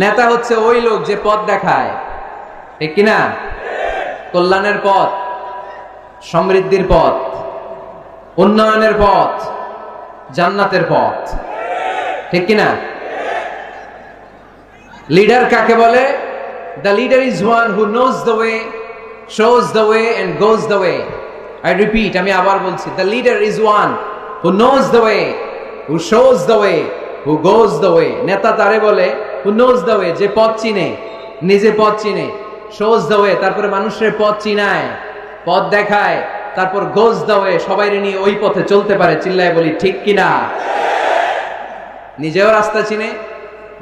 নেতা হচ্ছে ওই লোক যে পথ দেখায়, ঠিক কিনা? কল্যাণের পথ, সমৃদ্ধির পথ, উন্নয়নের পথ, জান্নাতের পথ, ঠিক কিনা? লিডার কাকে বলে? The leader is one who knows the way, shows the way and goes the way. I repeat, আমি আবার বলছি, the leader is one who knows the way, who shows the way, who goes the way. নেতা তারে বলে who knows the way, যে পথ চিনে, নিজে পথ চিনে, shows the way, তারপরে মানুষের পথ চিনায়, পথ দেখায়, তারপর goes the way, সবাইরে নিয়ে ওই পথে চলতে পারে। চিল্লায় বলি ঠিক কিনা? নিজেও রাস্তা চিনে,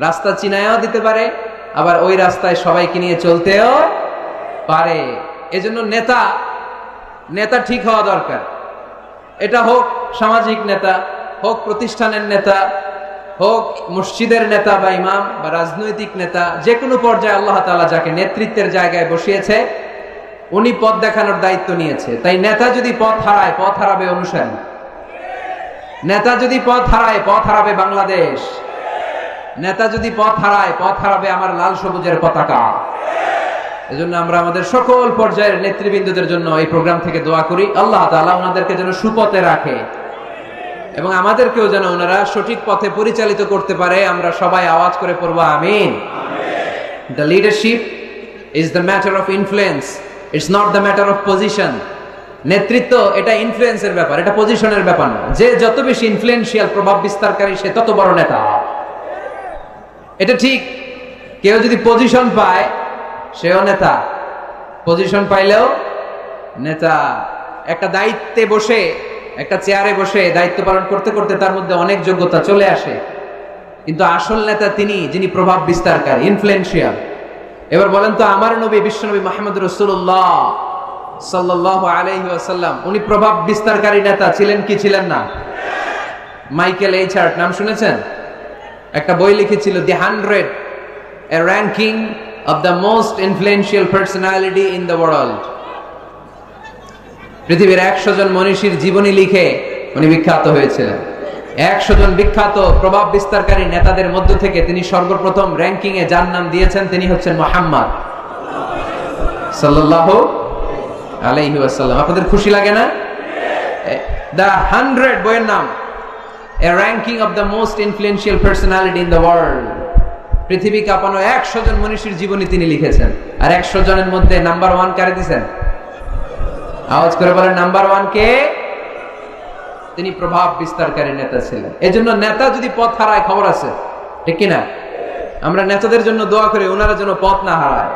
রাস্তা চিনায়ও দিতে পারে, আবার ওই রাস্তায় সবাইকে নিয়ে চলতেও পারে। এজন্য নেতা নেতা ঠিক হওয়া দরকার। এটা হোক সামাজিক নেতা, হোক প্রতিষ্ঠানের নেতা, হোক মসজিদের নেতা বা ইমাম বা রাজনৈতিক নেতা, যে কোনো পর্যায়ে আল্লাহ তাআলা যাকে নেতৃত্বের জায়গায় বসিয়েছে উনি পথ দেখানোর দায়িত্ব নিয়েছে। তাই নেতা যদি পথ হারায়, পথ হারাবে অনুসারী। নেতা যদি পথ হারায়, পথ হারাবে বাংলাদেশ। নেতা যদি পথ হারায়, পথ হারাবে আমার লাল সবুজের পতাকা। এজন্য আমরা আমাদের সকল পর্যায়ের নেতৃবৃন্দদের জন্য এই প্রোগ্রাম থেকে দোয়া করি, আল্লাহ তাআলা ওনাদেরকে যেন সুপথে রাখে এবং আমাদেরকেও যেন ওনারা সঠিক পথে পরিচালিত করতে পারে। আমরা সবাই আওয়াজ করে পড়ব আমিন। The leadership is the matter of influence, it's not the matter of position. নেতৃত্ব এটা ইনফ্লুয়েন্সের ব্যাপার, এটা পজিশনের ব্যাপার না। যে যত বেশি ইনফ্লুয়েন্সিয়াল, প্রভাব বিস্তারকারী, সে তত বড় নেতা। এটা ঠিক। কেউ যদি পজিশন পায় সেও নেতা, পজিশন পাইলেও নেতা। একটা দায়িত্বে বসে, একটা চেয়ারে বসে দায়িত্ব পালন করতে করতে তার মধ্যে অনেক যোগ্যতা চলে আসে, কিন্তু আসল নেতা তিনি যিনি প্রভাব বিস্তারকারী, ইনফ্লুয়েন্সিয়াল। এবার বলেন তো, আমার নবী বিশ্বনবী মুহাম্মদ রাসূলুল্লাহ সাল্লাল্লাহু আলাইহি ওয়াসাল্লাম উনি প্রভাব বিস্তারকারী নেতা ছিলেন কি ছিলেন না? মাইকেল এইচ হার্ট নাম শুনেছেন? একটা বই লিখেছিল, দি 100, a ranking of the most influential personality in the world. পৃথিবীর 100 জন মনীষীর জীবনী লিখে উনি বিখ্যাত হয়েছিলেন। 100 জন বিখ্যাত প্রভাব বিস্তারকারী নেতাদের মধ্য থেকে তিনি সর্বপ্রথম র্যাঙ্কিং এ যার নাম দিয়েছেন তিনি হচ্ছেন মুহাম্মদ সাল্লাল্লাহু আলাইহি ওয়াসাল্লাম। আপনাদের খুশি লাগে না? দ্য 100 বইয়ের নাম, a ranking of the most influential personality in the world. পৃথিবী কাঁপানো 100 জন মনীষীর জীবনী তিনি লিখেছেন। আর 100 জনের মধ্যে নাম্বার 1 কারে দিয়েছেন? আওয়াজ করে বলেন, নাম্বার 1 কে? তিনি প্রভাব বিস্তারকারী নেতা ছিলেন। এজন্য নেতা যদি পথ হারায়, খবর আছে, ঠিক কিনা? আমরা নেতাদের জন্য দোয়া করি ওনারা যেন পথ না হারায়।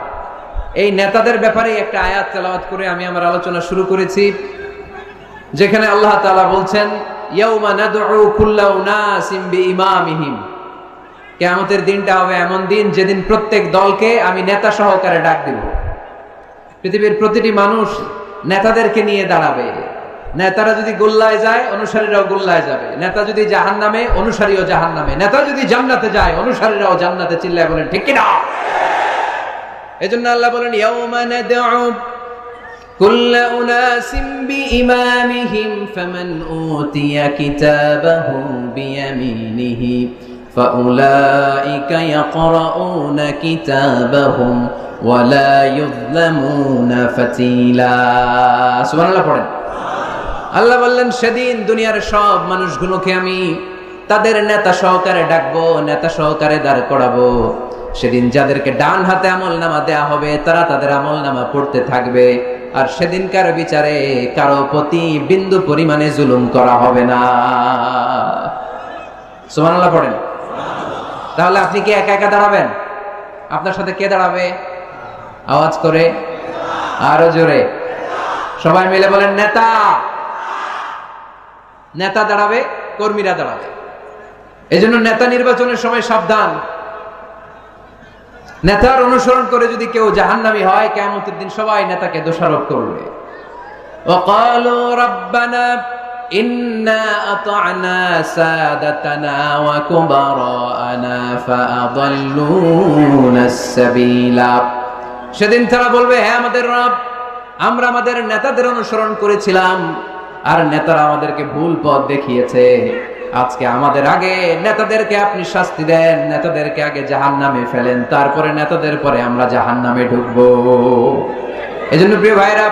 এই নেতাদের ব্যাপারে একটা আয়াত তেলাওয়াত করে আমি আমার আলোচনা শুরু করেছি, যেখানে আল্লাহ তাআলা বলছেন, ইয়াউমা নাদউ কুল্লা উনাসিম বিইমামিহিম। কিয়ামতের দিনটা হবে এমন দিন যেদিন প্রত্যেক দলকে আমি নেতা সহকারে ডাক দেব। পৃথিবীর প্রতিটি মানুষ নেতাদেরকে নিয়ে দাঁড়াবে। নেতারা যদি গোল্লায় যায়, অনুসারীরাও গোল্লায় যাবে। নেতা যদি জাহান্নামে, অনুসারীও জাহান্নামে। নেতা যদি জান্নাতে যায়, অনুসারীরাও জান্নাতে। চিল্লায় বলেন ঠিক কিনা? এজন্য আল্লাহ বলেন, ইয়াউমা নাদউ কুল্লা উনাসিম বিইমামিহিম ফামান উতিয়া কিতাবাহু বিয়ামিনিহি ফাউলাইকা ইয়াকরাউনা কিতাবাহুম ওয়ালা ইউযলামুনা ফাতিলা। সুবহানাল্লাহ পড়েন। আল্লাহ বললেন, সেদিন দুনিয়ার সব মানুষগুলোকে আমি তাদের নেতা সহকারে ডাকবো, নেতা সহকারে দাঁড় করাবো। সেদিন যাদেরকে ডান হাতে আমলনামা দেয়া হবে তারা তাদের আমলনামা পড়তে থাকবে। আর সেদিনকার বিচারে কারো প্রতি বিন্দু পরিমাণে জুলুম করা হবে না। সুবহানাল্লাহ পড়েন। তাহলে আপনি কি একা একা দাঁড়াবেন? আপনার সাথে কে দাঁড়াবে? আওয়াজ করে, আরো জোরে, সবাই মিলে বলেন নেতা। নেতা দাঁড়াবে, কর্মীরা দাঁড়াবে। এজন্য নেতা নির্বাচনের সময় সাবধান। নেতার অনুসরণ করে যদি কেউ জাহান্নামী হয়, কিয়ামতের দিন সবাই নেতাকে দোষারোপ করবে। ওয়াকালু রাব্বানা ইন্না আতা'না সাদাতানা ওয়া কুবারানা ফাআদাল্লুনাস সাবিলা। সেদিন তারা বলবে, হে আমাদের রব, আমরা আমাদের নেতাদের অনুসরণ করেছিলাম আর নেতারা আমাদেরকে ভুল পথ দেখিয়েছে। আজকে আমাদের আগে নেতাদেরকে আপনি শাস্তি দেন, নেতাদেরকে আগে জাহান্নামে ফেলেন, তারপরে নেতাদের পরে আমরা জাহান্নামে ঢুকবো। এজন্য প্রিয় ভাইরা,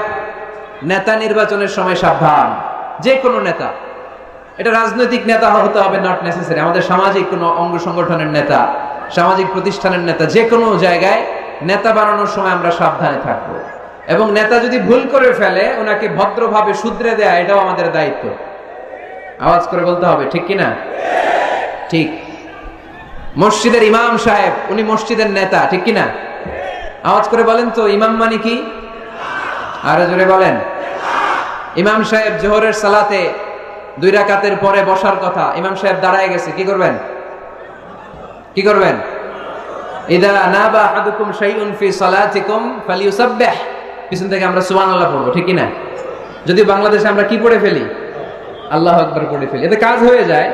নেতা নির্বাচনের সময় সাবধান। যে কোনো নেতা, এটা রাজনৈতিক নেতা হতে হবে নট নেসেসারি, আমাদের সামাজিক কোনো অঙ্গ সংগঠনের নেতা, সামাজিক প্রতিষ্ঠানের নেতা, যে কোনো জায়গায় নেতা বানানোর সময় আমরা সাবধানে থাকবো। এবং নেতা যদি ভুল করে ফেলে ওনাকে ভদ্রভাবে শুধরে দেয়া, এটাও আমাদের দায়িত্ব। আওয়াজ করে বলতে হবে, ঠিক কিনা? ঠিক। মসজিদের ইমাম সাহেব, উনি মসজিদের নেতা, ঠিক কিনা? আওয়াজ করে বলেন তো, ইমাম মানে কি? আরো জোরে বলেন। ইমাম সাহেব জোহরের সালাতে 2 রাকাতের পরে বসার কথা, ইমাম সাহেব দাঁড়ায় গেছে, কি করবেন? কি করবেন? ইদা নাবা আহাদুকুম শাইউন ফি সালাতিকুম ফালিয়ুসাব্বিহ, পিছন থেকে আমরা সুবহানাল্লাহ পড়বো, ঠিক কিনা? যদি বাংলাদেশে আমরা কি পড়ে ফেলি? আল্লাহু আকবার পড়ে ফেলি, এতে কাজ হয়ে যায়।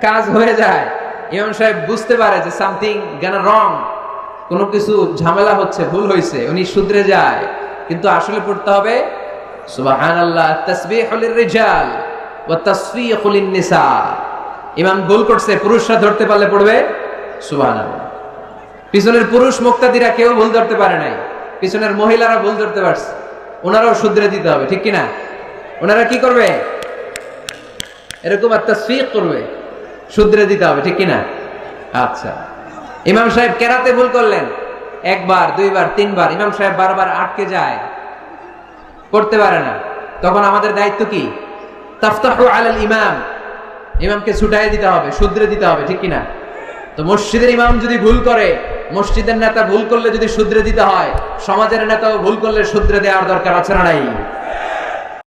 কাজ হয়ে যায়। ইমাম সাহেব বুঝতে পারে যে সামথিং গানা রং, কোনো কিছু ঝামেলা হচ্ছে, ভুল হয়েছে, উনি শুধরে যায়। কিন্তু আসলে পড়তে হবে সুবহানাল্লাহ, তাসবিহু লিররিজাল ওয়া তাসফিহু লিন-নিসা। ইমাম ভুল করছে, পুরুষরা ধরতে পারলে পড়বে সুবহানাল্লাহ। পিছনের পুরুষ মুক্তাদিরা কেউ ভুল ধরতে পারে নাই, পিছনের মহিলারা ভুল ধরতে পারছে, ওনারাও শুধরে দিতে হবে, ঠিক কিনা? ওনারা কি করবে? এরকম তাসফিহ করবে, শুধরে দিতে হবে, ঠিক কিনা? আচ্ছা, ইমাম সাহেব কেরাতে ভুল করলেন, 1 বার 2 বার 3 বার, ইমাম সাহেব বারবার আটকে যায়, করতে পারে না, তখন আমাদের দায়িত্ব কি? তাফতাহু আলাল ইমাম, ইমামকে ছুটাই দিতে হবে, শুধরে দিতে হবে, ঠিক কিনা? তো মসজিদের ইমাম যদি ভুল করে, মসজিদের নেতা ভুল করলে যদি শুধরে দিতে হয়, সমাজের নেতাও ভুল করলে শুধরে দেওয়ার দরকার আছে না নাই?